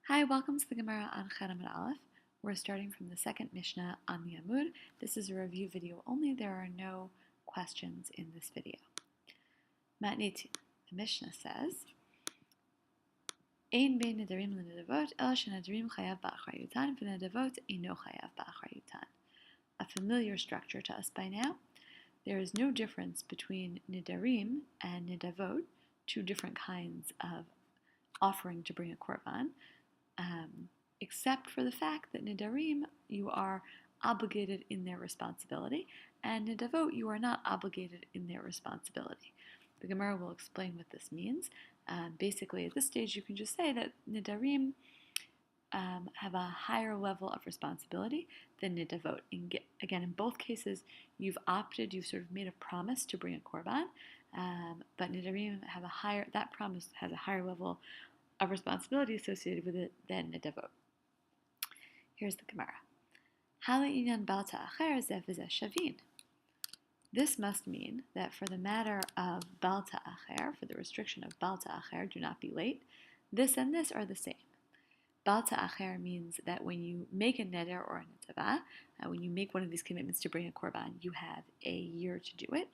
Hi, welcome to the Gemara on Chedam and Aleph. We're starting from the second Mishnah on the Amud. This is a review video only. There are no questions in this video. Matniti. The Mishnah says, Ein bein Nedarim Nedavot, el sheNedarim chayav ba'achrayutan, v'Nedavot eino chayav ba'achrayutan. A familiar structure to us by now. There is no difference between Nedarim and Nedavot, two different kinds of offering to bring a korban. Except for the fact that Nedarim, you are obligated in their responsibility, and Nedavot, you are not obligated in their responsibility. The Gemara will explain what this means. Basically, at this stage, you can just say that Nedarim have a higher level of responsibility than Nedavot. Again, in both cases, you've sort of made a promise to bring a korban, but Nedarim that promise has a higher level of responsibility associated with it than Nedavot. Here's the Gemara. This must mean that for the matter of Bal Ta'acher, for the restriction of Bal Ta'acher, do not be late, this and this are the same. Bal Ta'acher means that when you make a neder or a nedavah, when you make one of these commitments to bring a korban, you have a year to do it.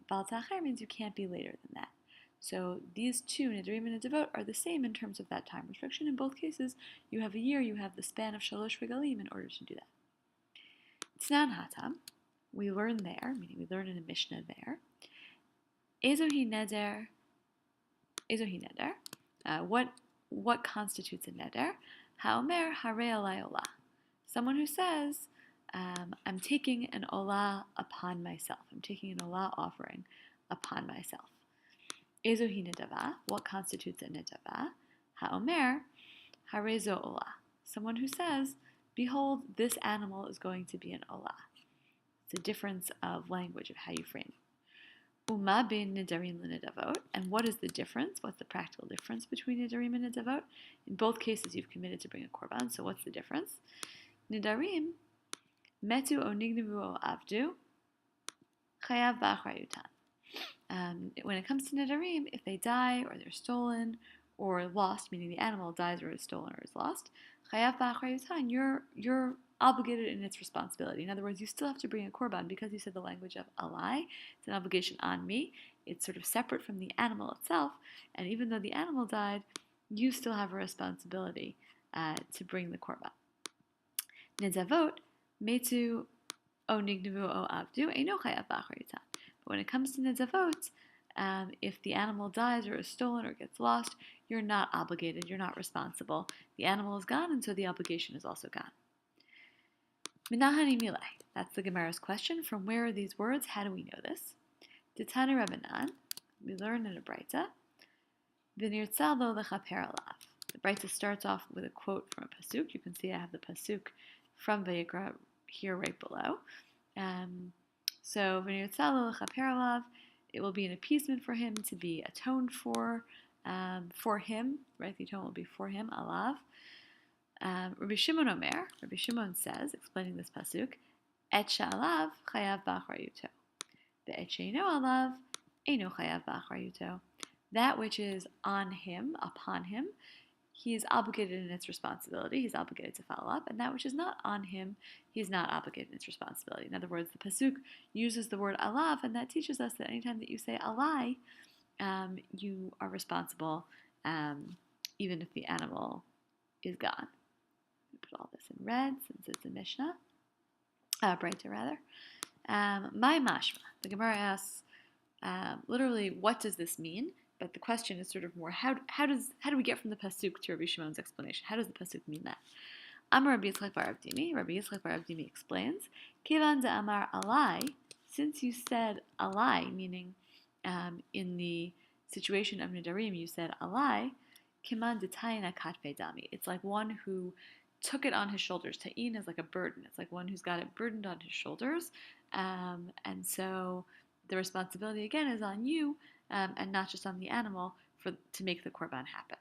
Bal Ta'acher means you can't be later than that. So these two, Nedarim and Nedavot, are the same in terms of that time restriction. In both cases, you have a year, you have the span of Shalosh Regalim in order to do that. Tznan Hatam, we learn there, meaning we learn in a Mishnah there. Ezohi Neder, what constitutes a Neder? Haomer Hare Alai Olah. Someone who says, I'm taking an Olah upon myself. I'm taking an Olah offering upon myself. Ezohi nedavah, what constitutes a nedavah? Haomer, harezo olah. Someone who says, behold, this animal is going to be an olah. It's a difference of language of how you frame it. Uma bin nedarim l'nedavot. And what is the difference? What's the practical difference between nedarim and nedavot? In both cases, you've committed to bring a korban, so what's the difference? Nedarim, metu o nignivu o avdu, chayav ba'achrayutan. When it comes to Nedarim, if they die or they're stolen or lost, meaning the animal dies or is stolen or is lost, chayav ba'achrayutan, you're obligated in its responsibility. In other words, you still have to bring a korban because you said the language of alai. It's an obligation on me. It's sort of separate from the animal itself, and even though the animal died, you still have a responsibility to bring the korban. Nedavot, metu o nignavu o avdu, eino chayav ba'achrayutan. But when it comes to Nedavot, if the animal dies or is stolen or gets lost, you're not obligated, you're not responsible. The animal is gone, and so the obligation is also gone. Minahani milei. That's the Gemara's question. From where are these words? How do we know this? Ditana Rabbanan. We learn in a Breita. V'nirtza lo lechaper alav. The Breita starts off with a quote from a pasuk. You can see I have the pasuk from Vayikra here right below. So v'nirtza lo lechaper alav. It will be an appeasement for him to be atoned for him, right? The atonement will be for him, alav. Rabbi Shimon Omer, Rabbi Shimon says, explaining this pasuk, et she'alav chayav ba'achrayuto, ve'et she'eino alav eino chayav ba'achrayuto. That which is on him, upon him, he is obligated in its responsibility. He's obligated to follow up, and that which is not on him, he's not obligated in its responsibility. In other words, the pasuk uses the word alav, and that teaches us that anytime that you say alai, you are responsible, even if the animal is gone. Put all this in red since it's a Mishnah, Breita rather. My mashma. The Gemara asks, literally, what does this mean? But the question is sort of more, how do we get from the pasuk to Rabbi Shimon's explanation? How does the pasuk mean that? Amar Rabbi Yitzchak bar Avdimi. Rabbi Yitzchak bar Avdimi explains, Kivan de Amar alai. Since you said alai, meaning in the situation of Nedarim, you said alai. Kiman de Taina katfe dami. It's like one who took it on his shoulders. Ta'in is like a burden. It's like one who's got it burdened on his shoulders. And so the responsibility, again, is on you and not just on the animal to make the korban happen.